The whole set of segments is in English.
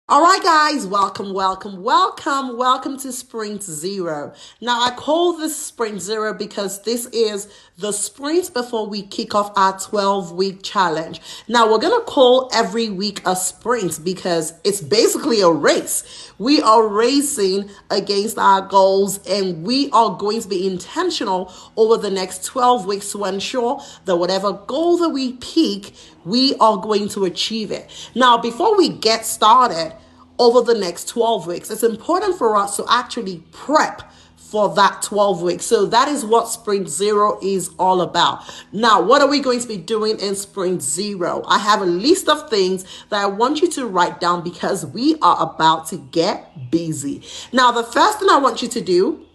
All right, guys, welcome to Sprint Zero. Now, I call this Sprint Zero because this is the sprint before we kick off our 12-week challenge. Now, we're going to call every week a sprint because it's basically a race. We are racing against our goals and we are going to be intentional over the next 12 weeks to ensure that whatever goal that we pick, we are going to achieve it. Now, before we get started, over the next 12 weeks, it's important for us to actually prep for that 12 weeks. So that is what Sprint Zero is all about. Now, what are we going to be doing in Sprint Zero? I have a list of things that I want you to write down because we are about to get busy. Now, the first thing I want you to do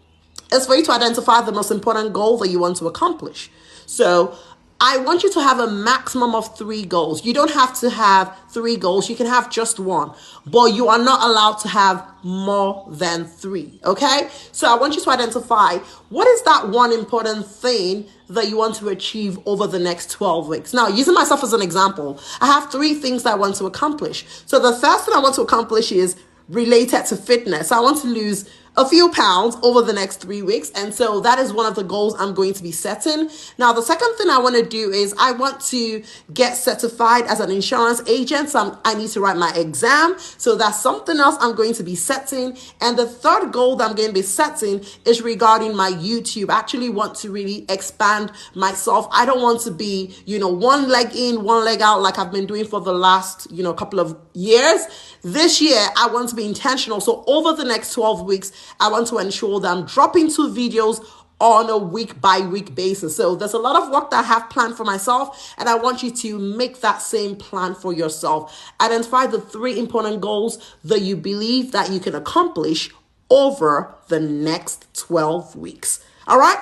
is for you to identify the most important goal that you want to accomplish. So I want you to have a maximum of 3 goals. You don't have to have 3 goals. You can have just one, but you are not allowed to have more than 3. Okay. So I want you to identify what is that one important thing that you want to achieve over the next 12 weeks. Now, using myself as an example, I have 3 things that I want to accomplish. So the first thing I want to accomplish is related to fitness. I want to lose a few pounds over the next 3 weeks. And so that is one of the goals I'm going to be setting. Now, the second thing I want to do is I want to get certified as an insurance agent. So I need to write my exam. So that's something else I'm going to be setting. And the third goal that I'm going to be setting is regarding my YouTube. I actually want to really expand myself. I don't want to be, one leg in, one leg out like I've been doing for the last, couple of years. This year, I want to be intentional. So over the next 12 weeks, I want to ensure that I'm dropping 2 videos on a week-by-week basis. So there's a lot of work that I have planned for myself, and I want you to make that same plan for yourself. Identify the 3 important goals that you believe that you can accomplish over the next 12 weeks. All right?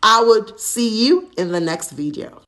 I would see you in the next video.